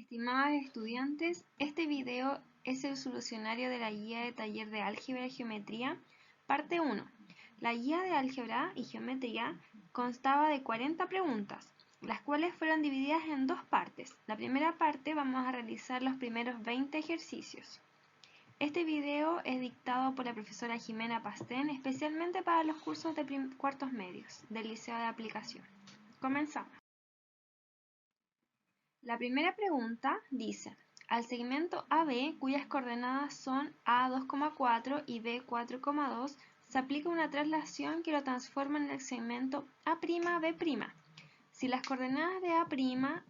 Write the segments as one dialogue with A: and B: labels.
A: Estimados estudiantes, este video es el solucionario de la guía de taller de álgebra y geometría, parte 1. La guía de álgebra y geometría constaba de 40 preguntas, las cuales fueron divididas en dos partes. La primera parte vamos a realizar los primeros 20 ejercicios. Este video es dictado por la profesora Jimena Pastén, especialmente para los cursos de cuartos medios del Liceo de Aplicación. Comenzamos. La primera pregunta dice, al segmento AB, cuyas coordenadas son A 2,4 y B 4,2, se aplica una traslación que lo transforma en el segmento A'B'. Si las coordenadas de A'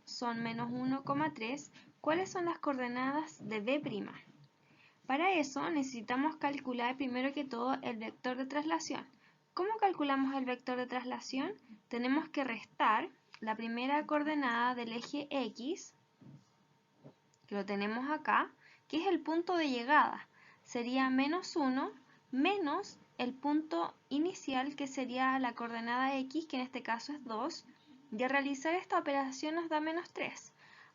A: son menos 1,3, ¿cuáles son las coordenadas de B'? Para eso necesitamos calcular primero que todo el vector de traslación. ¿Cómo calculamos el vector de traslación? Tenemos que restar la primera coordenada del eje X, que lo tenemos acá, que es el punto de llegada. Sería menos 1 menos el punto inicial, que sería la coordenada X, que en este caso es 2. Y al realizar esta operación nos da menos 3.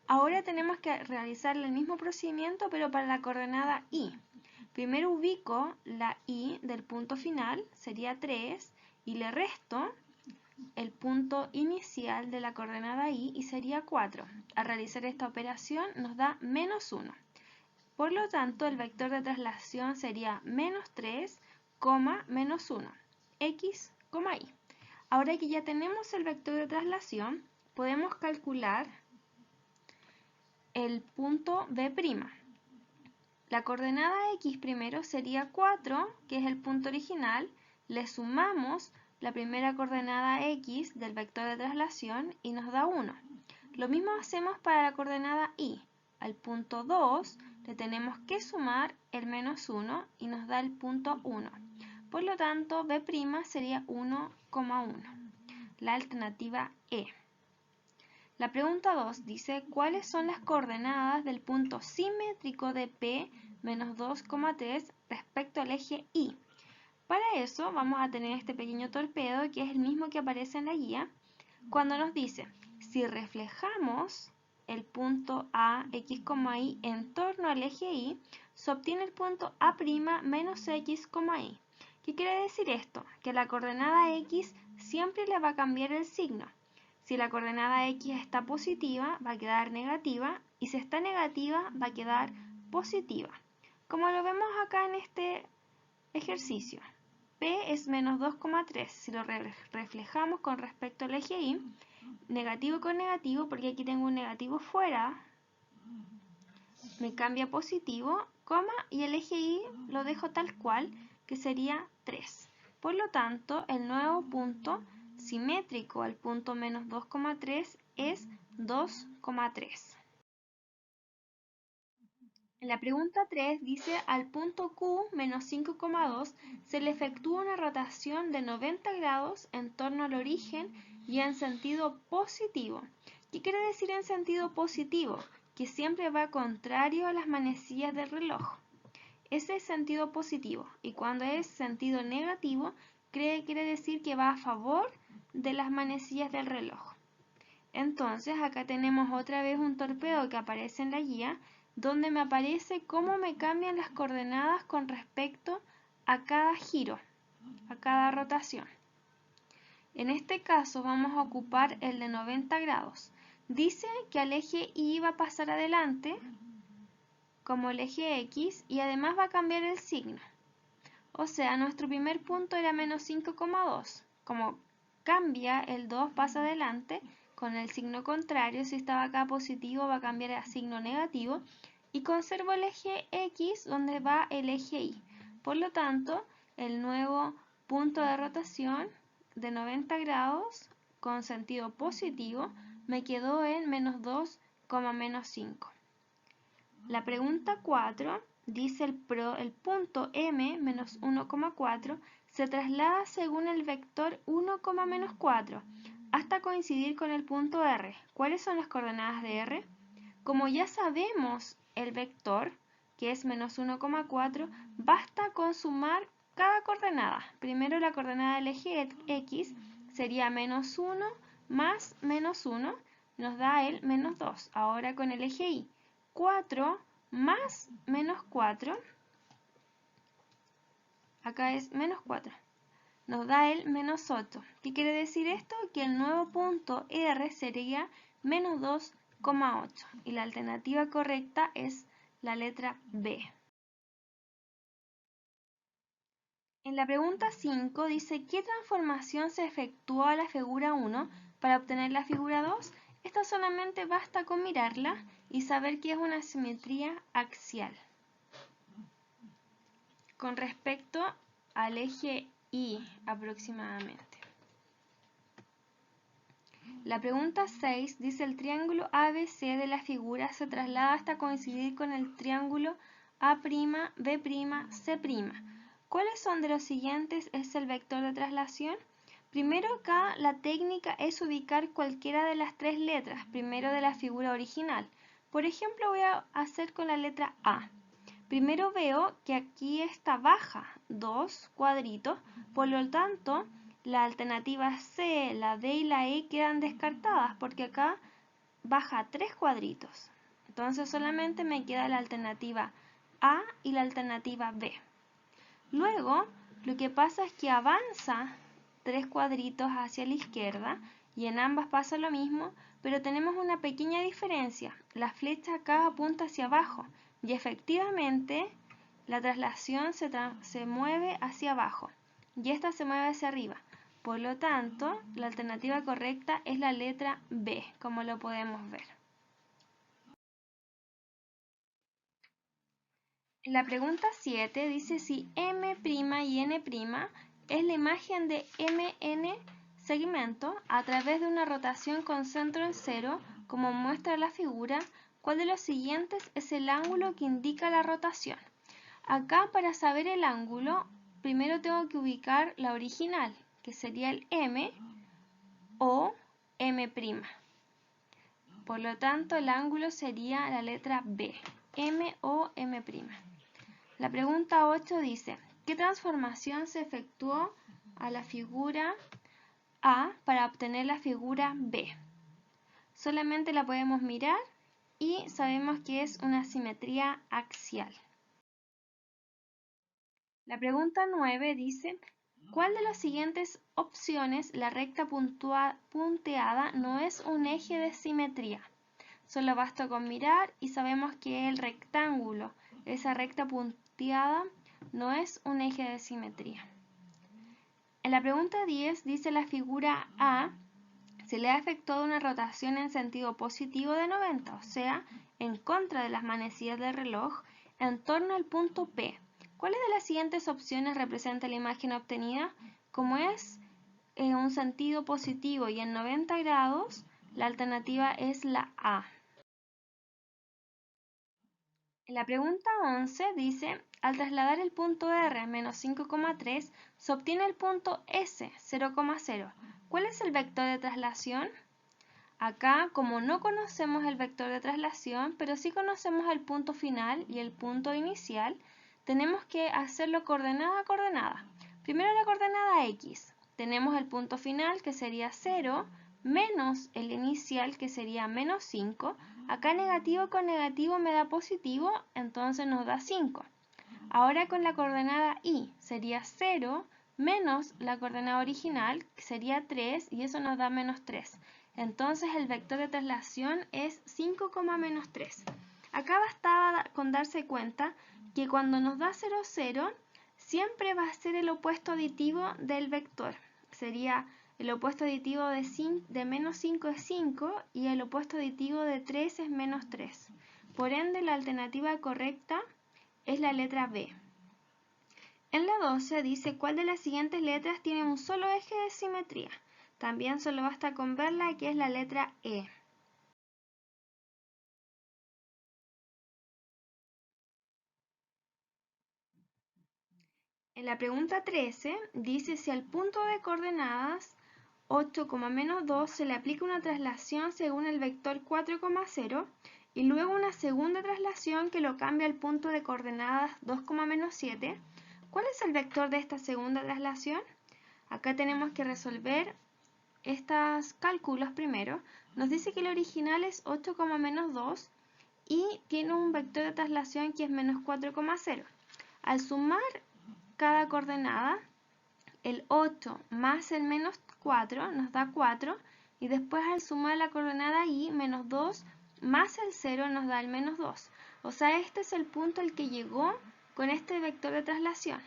A: Ahora tenemos que realizar el mismo procedimiento, pero para la coordenada Y. Primero ubico la Y del punto final, sería 3, y le resto el punto inicial de la coordenada Y y sería 4. Al realizar esta operación nos da menos 1. Por lo tanto, el vector de traslación sería menos 3, menos 1, X, Y. Ahora que ya tenemos el vector de traslación, podemos calcular el punto B'. La coordenada X primero sería 4, que es el punto original, le sumamos la primera coordenada X del vector de traslación y nos da 1. Lo mismo hacemos para la coordenada Y. Al punto 2 le tenemos que sumar el menos 1 y nos da el punto 1. Por lo tanto, B' sería 1,1. La alternativa E. La pregunta 2 dice, ¿cuáles son las coordenadas del punto simétrico de P menos 2,3 respecto al eje Y? Para eso vamos a tener este pequeño torpedo, que es el mismo que aparece en la guía, cuando nos dice, si reflejamos el punto A, X, Y en torno al eje Y, se obtiene el punto A' menos X, Y. ¿Qué quiere decir esto? Que la coordenada X siempre le va a cambiar el signo. Si la coordenada X está positiva, va a quedar negativa, y si está negativa, va a quedar positiva. Como lo vemos acá en este ejercicio, P es menos 2,3. Si lo reflejamos con respecto al eje Y, negativo con negativo, porque aquí tengo un negativo fuera, me cambia positivo, y el eje Y lo dejo tal cual, que sería 3. Por lo tanto, el nuevo punto simétrico al punto menos 2,3 es 2,3. En la pregunta 3 dice, al punto Q menos 5,2 se le efectúa una rotación de 90 grados en torno al origen y en sentido positivo. ¿Qué quiere decir en sentido positivo? Que siempre va contrario a las manecillas del reloj. Ese es sentido positivo, y cuando es sentido negativo, quiere decir que va a favor de las manecillas del reloj. Entonces acá tenemos otra vez un torpedo que aparece en la guía, donde me aparece cómo me cambian las coordenadas con respecto a cada giro, a cada rotación. En este caso vamos a ocupar el de 90 grados. Dice que al eje Y va a pasar adelante, como el eje X, y además va a cambiar el signo. O sea, nuestro primer punto era menos 5,2. Como cambia, el 2 pasa adelante con el signo contrario. Si estaba acá positivo, va a cambiar a signo negativo. Y conservo el eje X donde va el eje Y. Por lo tanto, el nuevo punto de rotación de 90 grados con sentido positivo me quedó en menos 2, menos 5. La pregunta 4 dice el punto M menos 1,4 se traslada según el vector 1, menos 4 hasta coincidir con el punto R. ¿Cuáles son las coordenadas de R? Como ya sabemos el vector, que es menos 1,4, basta con sumar cada coordenada. Primero la coordenada del eje X sería menos 1 más menos 1, nos da el menos 2. Ahora con el eje Y, 4 más menos 4, acá es menos 4, nos da el menos 8. ¿Qué quiere decir esto? Que el nuevo punto R sería menos 2,8 y la alternativa correcta es la letra B. En la pregunta 5 dice ¿qué transformación se efectuó a la figura 1 para obtener la figura 2? Esta solamente basta con mirarla y saber que es una simetría axial. Con respecto al eje Y aproximadamente. La pregunta 6 dice el triángulo ABC de la figura se traslada hasta coincidir con el triángulo A'B', C'. ¿Cuáles son de los siguientes es el vector de traslación? Primero acá la técnica es ubicar cualquiera de las tres letras, primero de la figura original. Por ejemplo voy a hacer con la letra A. Primero veo que aquí está baja 2 cuadritos, por lo tanto la alternativa C, la D y la E quedan descartadas porque acá baja 3 cuadritos. Entonces solamente me queda la alternativa A y la alternativa B. Luego, lo que pasa es que avanza 3 cuadritos hacia la izquierda y en ambas pasa lo mismo, pero tenemos una pequeña diferencia. La flecha acá apunta hacia abajo y efectivamente la traslación se mueve hacia abajo y esta se mueve hacia arriba. Por lo tanto, la alternativa correcta es la letra B, como lo podemos ver. La pregunta 7 dice si M' y N' es la imagen de MN segmento a través de una rotación con centro en cero, como muestra la figura, ¿cuál de los siguientes es el ángulo que indica la rotación? Acá para saber el ángulo, primero tengo que ubicar la original, que sería el M o M'. Por lo tanto, el ángulo sería la letra B, M o M'. La pregunta 8 dice, ¿qué transformación se efectuó a la figura A para obtener la figura B? Solamente la podemos mirar y sabemos que es una simetría axial. La pregunta 9 dice, ¿cuál de las siguientes opciones la recta punteada no es un eje de simetría? Solo basta con mirar y sabemos que el rectángulo, esa recta punteada, no es un eje de simetría. En la pregunta 10 dice la figura A se le ha efectuado una rotación en sentido positivo de 90, o sea, en contra de las manecillas del reloj, en torno al punto P. ¿Cuáles de las siguientes opciones representa la imagen obtenida? Como es en un sentido positivo y en 90 grados, la alternativa es la A. En la pregunta 11 dice, al trasladar el punto R menos 5,3, se obtiene el punto S 0,0. ¿Cuál es el vector de traslación? Acá, como no conocemos el vector de traslación, pero sí conocemos el punto final y el punto inicial, tenemos que hacerlo coordenada a coordenada. Primero la coordenada X. Tenemos el punto final que sería 0 menos el inicial que sería menos 5. Acá negativo con negativo me da positivo, entonces nos da 5. Ahora con la coordenada Y sería 0 menos la coordenada original que sería 3 y eso nos da menos 3. Entonces el vector de traslación es 5, menos 3. Acá bastaba con darse cuenta que cuando nos da 0, 0, siempre va a ser el opuesto aditivo del vector. Sería el opuesto aditivo de menos 5 es 5 y el opuesto aditivo de 3 es menos 3. Por ende, la alternativa correcta es la letra B. En la 12 dice cuál de las siguientes letras tiene un solo eje de simetría. También solo basta con verla, que es la letra E. En la pregunta 13 dice si al punto de coordenadas 8, menos 2 se le aplica una traslación según el vector 4,0 y luego una segunda traslación que lo cambia al punto de coordenadas 2, menos 7. ¿Cuál es el vector de esta segunda traslación? Acá tenemos que resolver estos cálculos primero, nos dice que el original es 8, menos 2 y tiene un vector de traslación que es menos 4,0. Al sumar cada coordenada, el 8 más el menos 4 nos da 4 y después al sumar la coordenada y, menos 2 más el 0 nos da el menos 2. O sea, este es el punto al que llegó con este vector de traslación.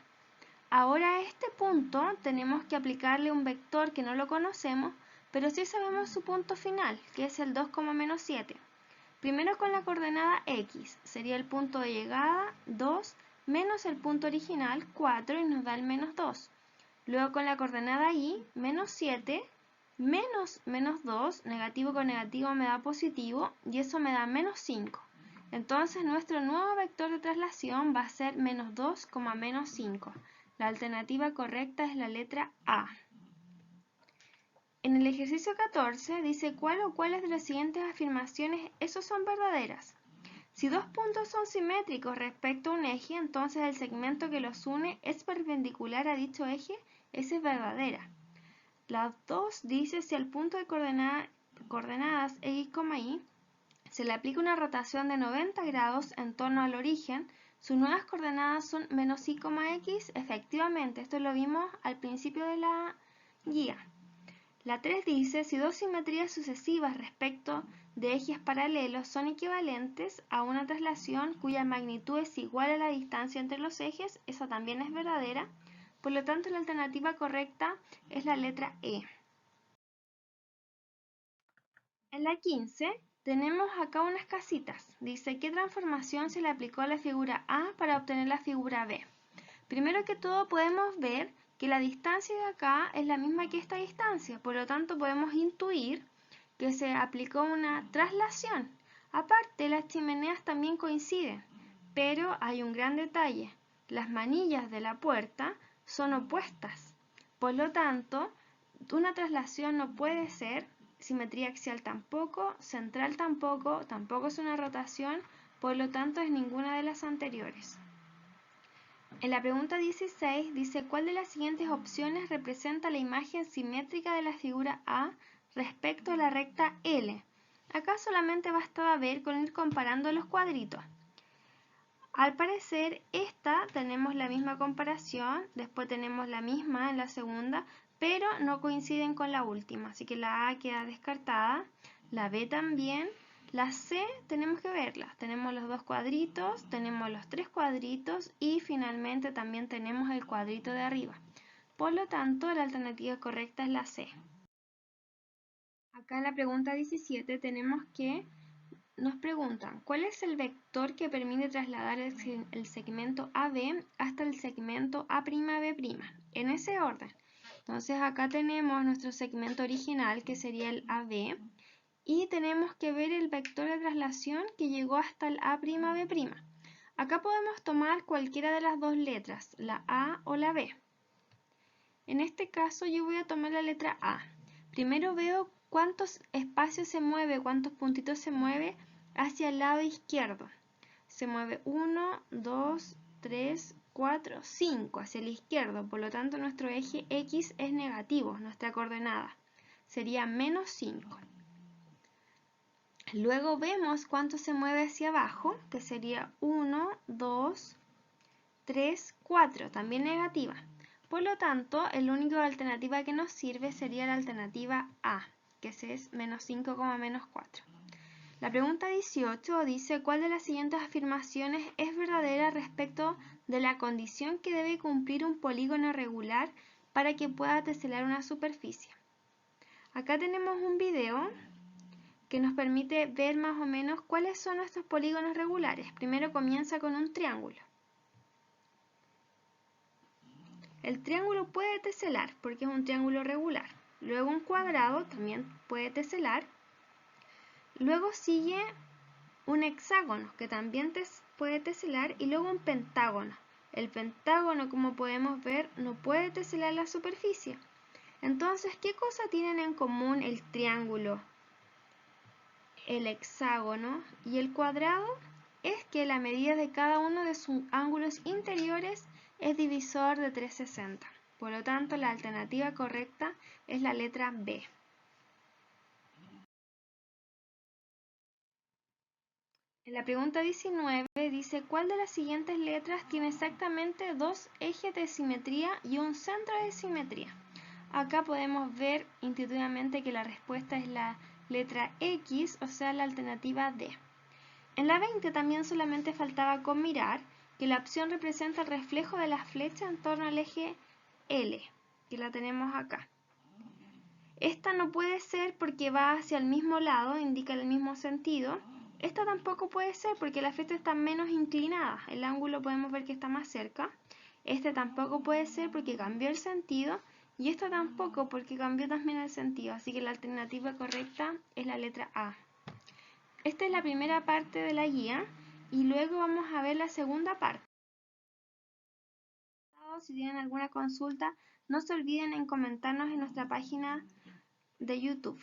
A: Ahora a este punto tenemos que aplicarle un vector que no lo conocemos, pero sí sabemos su punto final, que es el 2, menos 7. Primero con la coordenada x, sería el punto de llegada 2 menos el punto original 4 y nos da el menos 2. Luego con la coordenada y, menos 7 menos menos 2, negativo con negativo me da positivo y eso me da menos 5. Entonces nuestro nuevo vector de traslación va a ser menos 2, menos 5. La alternativa correcta es la letra A. En el ejercicio 14 dice cuál o cuáles de las siguientes afirmaciones son verdaderas. Si dos puntos son simétricos respecto a un eje, entonces el segmento que los une es perpendicular a dicho eje, esa es verdadera. La 2 dice si al punto de coordenadas x, y se le aplica una rotación de 90 grados en torno al origen, sus nuevas coordenadas son menos y, x, efectivamente, esto lo vimos al principio de la guía. La 3 dice, si dos simetrías sucesivas respecto de ejes paralelos son equivalentes a una traslación cuya magnitud es igual a la distancia entre los ejes, esa también es verdadera, por lo tanto la alternativa correcta es la letra E. En la 15 tenemos acá unas casitas. Dice, ¿qué transformación se le aplicó a la figura A para obtener la figura B? Primero que todo podemos ver que la distancia de acá es la misma que esta distancia, por lo tanto podemos intuir que se aplicó una traslación. Aparte, las chimeneas también coinciden, pero hay un gran detalle. Las manillas de la puerta son opuestas. Por lo tanto, una traslación no puede ser, simetría axial tampoco, central tampoco es una rotación, por lo tanto es ninguna de las anteriores. En la pregunta 16 dice ¿cuál de las siguientes opciones representa la imagen simétrica de la figura A respecto a la recta L? Acá solamente bastaba ver con ir comparando los cuadritos. Al parecer esta tenemos la misma comparación, después tenemos la misma en la segunda, pero no coinciden con la última, así que la A queda descartada, la B también. La C tenemos que verla, tenemos los dos cuadritos, tenemos los tres cuadritos y finalmente también tenemos el cuadrito de arriba. Por lo tanto, la alternativa correcta es la C. Acá en la pregunta 17 tenemos que nos preguntan ¿cuál es el vector que permite trasladar el segmento AB hasta el segmento A'B'? En ese orden. Entonces acá tenemos nuestro segmento original que sería el AB. Y tenemos que ver el vector de traslación que llegó hasta el A'B'. Acá podemos tomar cualquiera de las dos letras, la A o la B. En este caso yo voy a tomar la letra A. Primero veo cuántos espacios se mueve, cuántos puntitos se mueve hacia el lado izquierdo. Se mueve 1, 2, 3, 4, 5 hacia el izquierdo, por lo tanto nuestro eje X es negativo, nuestra coordenada sería menos 5. Luego vemos cuánto se mueve hacia abajo, que sería 1, 2, 3, 4, también negativa. Por lo tanto, la única alternativa que nos sirve sería la alternativa A, que es menos 5, menos 4. La pregunta 18 dice ¿cuál de las siguientes afirmaciones es verdadera respecto de la condición que debe cumplir un polígono regular para que pueda teselar una superficie? Acá tenemos un video que nos permite ver más o menos cuáles son nuestros polígonos regulares. Primero comienza con un triángulo. El triángulo puede teselar porque es un triángulo regular. Luego un cuadrado también puede teselar. Luego sigue un hexágono que también puede teselar y luego un pentágono. El pentágono, como podemos ver, no puede teselar la superficie. Entonces, ¿qué cosa tienen en común el triángulo, el hexágono y el cuadrado? Es que la medida de cada uno de sus ángulos interiores es divisor de 360. Por lo tanto, la alternativa correcta es la letra B. En la pregunta 19 dice, ¿cuál de las siguientes letras tiene exactamente dos ejes de simetría y un centro de simetría? Acá podemos ver intuitivamente que la respuesta es la letra X, o sea, la alternativa D. En la 20 también solamente faltaba con mirar que la opción representa el reflejo de la flecha en torno al eje L, que la tenemos acá. Esta no puede ser porque va hacia el mismo lado, indica el mismo sentido. Esta tampoco puede ser porque la flecha está menos inclinada, el ángulo podemos ver que está más cerca. Este tampoco puede ser porque cambió el sentido y esta tampoco porque cambió también el sentido, así que la alternativa correcta es la letra A. Esta es la primera parte de la guía y luego vamos a ver la segunda parte. Si tienen alguna consulta, no se olviden en comentarnos en nuestra página de YouTube.